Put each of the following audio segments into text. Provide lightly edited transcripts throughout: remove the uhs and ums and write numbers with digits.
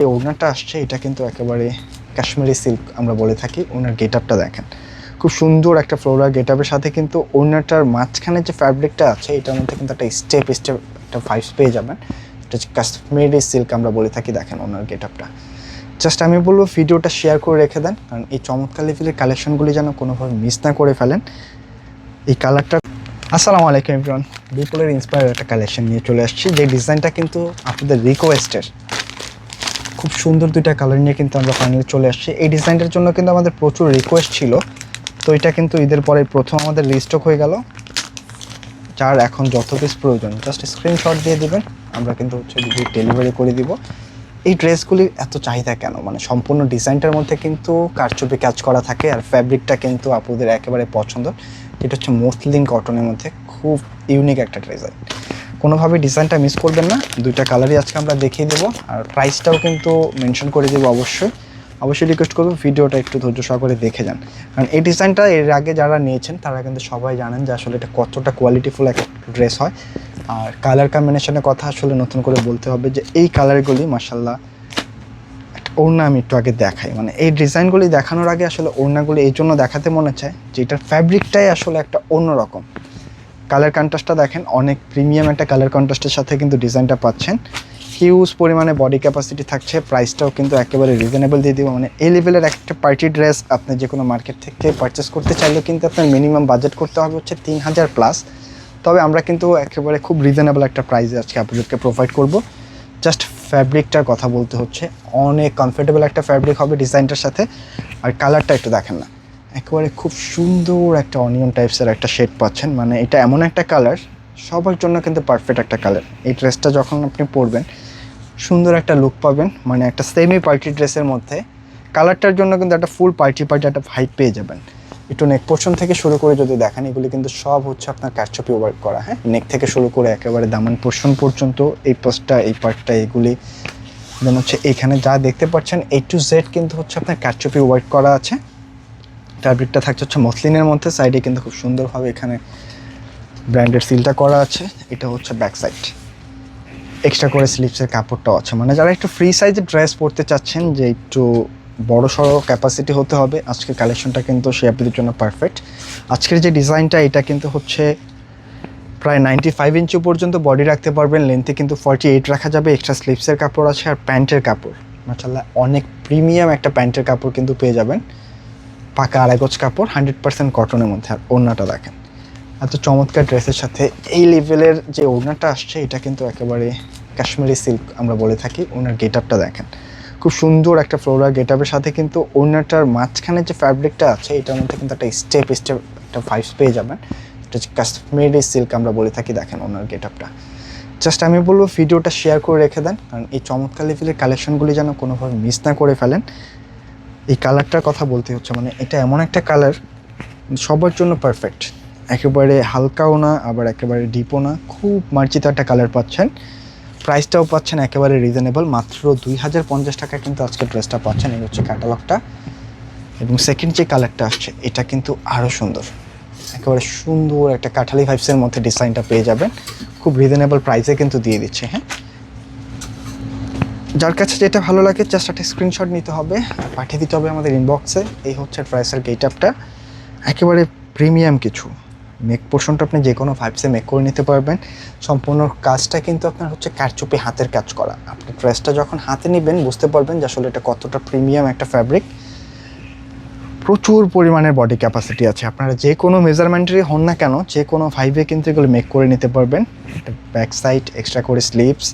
এই ওড়নাটা আসছে এটা কিন্তু একেবারে কাশ্মীরি সিল্ক আমরা বলে থাকি। ওনার গেটআপটা দেখেন, খুব সুন্দর একটা ফ্লোরাল গেটআপের সাথে কিন্তু ওড়নাটার মাঝখানে যে ফ্যাব্রিকটা আছে এটার মধ্যে কিন্তু একটা স্টেপ একটা ভাইবস পেয়ে যাবেন। এটা হচ্ছে কাশ্মীরি সিল্ক আমরা বলে থাকি। দেখেন ওনার গেটআপটা, জাস্ট আমি বলবো ভিডিওটা শেয়ার করে রেখে দেন, কারণ এই চমৎকার লেভেলের কালেকশনগুলি যেন কোনোভাবে মিস না করে ফেলেন। এই কালারটা আসসালামু আলাইকুম এভরিওয়ান, বিপুলের ইন্সপায়ার একটা কালেকশন নিয়ে চলে আসছি। যে ডিজাইনটা কিন্তু আপনাদের রিকোয়েস্টের, খুব সুন্দর দুইটা কালার নিয়ে কিন্তু আমরা ফাইনালি চলে আসছি। এই ডিজাইনটার জন্য কিন্তু আমাদের প্রচুর রিকোয়েস্ট ছিল, তো এটা কিন্তু ঈদের পরে প্রথম আমাদের রিস্টক হয়ে গেল। যার এখন যত পিস প্রয়োজন জাস্ট স্ক্রিনশট দিয়ে দিবেন, আমরা কিন্তু ডেলিভারি করে দিব। এই ড্রেসগুলির এত চাহিদা কেন, মানে সম্পূর্ণ ডিজাইনটার মধ্যে কিন্তু কারচুপি কাজ করা থাকে, আর ফ্যাব্রিকটা কিন্তু আপুদের একেবারে পছন্দ। এটা হচ্ছে মসলিন কটনের মধ্যে খুব ইউনিক একটা ডিজাইন, কোনোভাবে ডিজাইনটা মিস করবেন না। দুইটা কালারই আজকে আমরা দেখিয়ে দেবো, আর প্রাইসটাও কিন্তু মেনশন করে দেবো। অবশ্যই রিকোয়েস্ট করবো ভিডিওটা একটু ধৈর্য সহকারে দেখে যান, কারণ এই ডিজাইনটা এর আগে যারা নিয়েছেন তারা কিন্তু সবাই জানেন যে আসলে এটা কতটা কোয়ালিটিফুল একটা ড্রেস হয়। আর কালার কম্বিনেশনের কথা আসলে নতুন করে বলতে হবে যে এই কালারগুলি মাশাআল্লাহ। ওড়না আমি একটু আগে দেখাই, মানে এই ডিজাইনগুলি দেখানোর আগে আসলে ওড়নাগুলি এই জন্য দেখাতে মনে চায় যে এটার ফ্যাব্রিকটাই আসলে একটা অন্যরকম। কালার কন্ট্রাস্টটা দেখেন, অনেক প্রিমিয়াম একটা কালার কন্ট্রাস্টের সাথে কিন্তু ডিজাইনটা পাচ্ছেন। হিউজ পরিমাণে বডি ক্যাপাসিটি থাকছে, প্রাইসটাও কিন্তু একেবারে রিজনেবল দিয়ে দিব। মানে এই লেভেলের একটা পার্টি ড্রেস আপনি যে কোনো মার্কেট থেকে পারচেস করতে চাইলে কিন্তু আপনার মিনিমাম বাজেট করতে হবে হচ্ছে 3000 প্লাস। তবে আমরা কিন্তু একেবারে খুব রিজনেবল একটা প্রাইসে আজকে আপনাদেরকে প্রোভাইড করব। জাস্ট ফ্যাব্রিকটার কথা বলতে হচ্ছে, অনেক কমফোর্টেবল একটা ফ্যাব্রিক হবে ডিজাইনটার সাথে। আর কালারটা একটু দেখেন না, একেবারে খুব সুন্দর একটা অনিয়ন টাইপসের একটা শেড পাচ্ছেন। মানে এটা এমন একটা কালার সবার জন্য কিন্তু পারফেক্ট একটা কালার। এই ড্রেসটা যখন আপনি পরবেন সুন্দর একটা লুক পাবেন, মানে একটা সেমি পার্টি ড্রেসের মধ্যে কালারটার জন্য কিন্তু একটা ফুল পার্টি একটা ভাইব পেয়ে যাবেন। একটু নেক পোর্শন থেকে শুরু করে যদি দেখেন, এগুলি কিন্তু সব হচ্ছে আপনার কারচুপি ওয়ার্ক করা। হ্যাঁ, নেক থেকে শুরু করে একেবারে দামান পোর্শন পর্যন্ত এই পোস্টটা এই পার্টটা এগুলি দেন হচ্ছে এখানে যা দেখতে পাচ্ছেন A to Z কিন্তু হচ্ছে আপনার কারচুপি ওয়ার্ক করা আছে। ফ্যাব্রিকটা থাকছে হচ্ছে মসলিনের মধ্যে, সাইডে কিন্তু খুব সুন্দরভাবে এখানে ব্র্যান্ডের সিলটা করা আছে। এটা হচ্ছে ব্যাক সাইড, এক্সট্রা করে স্লিভসের কাপড়টাও আছে। মানে যারা একটু ফ্রি সাইজের ড্রেস পরতে চাচ্ছেন, যে একটু বড় সড়ো ক্যাপাসিটি হতে হবে, আজকের কালেকশনটা কিন্তু সে আপনাদের জন্য পারফেক্ট। আজকের যে ডিজাইনটা এটা কিন্তু হচ্ছে প্রায় 95 ইঞ্চি পর্যন্ত বডি রাখতে পারবেন, লেন্থে কিন্তু 48 রাখা যাবে। এক্সট্রা স্লিভসের কাপড় আছে, আর প্যান্টের কাপড় মাশাআল্লাহ অনেক প্রিমিয়াম একটা প্যান্টের কাপড় কিন্তু পেয়ে যাবেন। পাকা আড়াই গজ কাপড়, 100% কটনের মধ্যে। আর ওড়নাটা দেখেন, এত চমৎকার ড্রেসের সাথে এই লেভেলের যে ওড়নাটা আসছে এটা কিন্তু একেবারে কাশ্মীরি সিল্ক আমরা বলে থাকি। ওনার গেটআপটা দেখেন, খুব সুন্দর একটা ফ্লোরাল গেটআপের সাথে কিন্তু ওড়নাটার মাঝখানে যে ফ্যাব্রিকটা আছে এটার মধ্যে কিন্তু একটা স্টেপ একটা ভাইবস পেয়ে যাবেন। এটা হচ্ছে কাশ্মীরি সিল্ক আমরা বলে থাকি। দেখেন ওনার গেটআপটা, জাস্ট আমি বলবো ভিডিওটা শেয়ার করে রেখে দেন, কারণ এই চমৎকার লেভেলের কালেকশনগুলি যেন কোনোভাবে মিস না করে ফেলেন। এই কালারটার কথা বলতে হচ্ছে, মানে এটা এমন একটা কালার সবার জন্য পারফেক্ট। একেবারে হালকাও না আবার একেবারে ডিপও না, খুব মার্জিত একটা কালার পাচ্ছেন। প্রাইসটাও পাচ্ছেন একেবারে রিজনেবল, মাত্র 2050 টাকা কিন্তু আজকে ড্রেসটা পাচ্ছেন। এই হচ্ছে ক্যাটালগটা, এবং সেকেন্ড যে কালারটা আসছে এটা কিন্তু আরও সুন্দর, একেবারে সুন্দর একটা কাঠালি ভাইবসের মধ্যে ডিজাইনটা পেয়ে যাবেন। খুব রিজনেবল প্রাইসে কিন্তু দিয়ে দিচ্ছে। হ্যাঁ, যার কাছে যেটা ভালো লাগে জাস্ট একটা স্ক্রিনশট নিতে হবে আর পাঠিয়ে দিতে হবে আমাদের ইনবক্সে। এই হচ্ছে প্রাইসের গেটআপটা, একেবারে প্রিমিয়াম কিছু। মেক পোর্শনটা আপনি যে কোনো ভাইবসে মেক করে নিতে পারবেন। সম্পূর্ণ কাজটা কিন্তু আপনার হচ্ছে কারচুপি হাতের কাজ করা। আপনি ড্রেসটা যখন হাতে নেবেন বুঝতে পারবেন যে আসলে এটা কতটা প্রিমিয়াম একটা ফ্যাব্রিক। প্রচুর পরিমাণের বডি ক্যাপাসিটি আছে, আপনারা যে কোনো মেজারমেন্টেরই হন না কেন যে কোনো ভাইবে কিন্তু এগুলো মেক করে নিতে পারবেন। এটা ব্যাক সাইড, এক্সট্রা করে স্লিভস,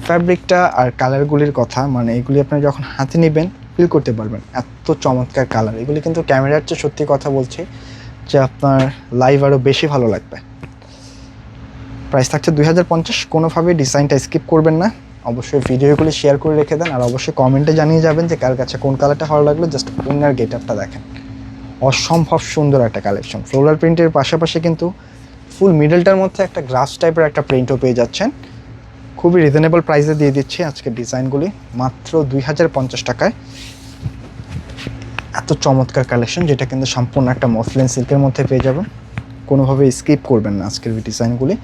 ফ্যাব্রিকটা আর কালারগুলির কথা, মানে এগুলি আপনি যখন হাতে নেবেন ফিল করতে পারবেন এত চমৎকার কালার। এগুলি কিন্তু ক্যামেরার চেয়ে সত্যি কথা বলছি যে আপনার লাইভ আরও বেশি ভালো লাগবে। প্রাইস থাকছে 2050। কোনোভাবেই ডিজাইনটা স্কিপ করবেন না, অবশ্যই ভিডিওগুলি শেয়ার করে রেখে দেন, আর অবশ্যই কমেন্টে জানিয়ে যাবেন যে কার কাছে কোন কালারটা ভালো লাগলো। জাস্ট ওনার গেটআপটা দেখেন, অসম্ভব সুন্দর একটা কালেকশন। ফ্লোরাল প্রিন্টের পাশাপাশি কিন্তু ফুল মিডলটার মধ্যে একটা গ্রাস টাইপের একটা প্রিন্টও পেয়ে যাচ্ছেন। খুবই রিজনেবল প্রাইসে দিয়ে দিচ্ছি আজকের ডিজাইনগুলি, মাত্র 2050 টাকায়। এত চমৎকার কালেকশন, যেটা কিন্তু সম্পূর্ণ একটা মসলিন সিল্কের মধ্যে পেয়ে যাবেন। কোনোভাবে স্কিপ করবেন না আজকের ডিজাইনগুলি।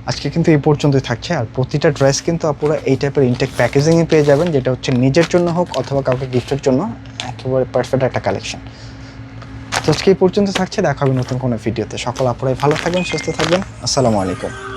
আজকে কিন্তু এই পর্যন্তই থাকছে। আর প্রতিটা ড্রেস কিন্তু আপনারা এই টাইপের ইনটেক প্যাকেজিংয়ে পেয়ে যাবেন, যেটা হচ্ছে নিজের জন্য হোক অথবা কাউকে গিফটের জন্য একেবারে পারফেক্ট একটা কালেকশন। তো আজকে এই পর্যন্ত থাকছে, দেখা হবে নতুন কোনো ভিডিওতে। সকল আপনারাই ভালো থাকবেন, সুস্থ থাকবেন। আসসালামু আলাইকুম।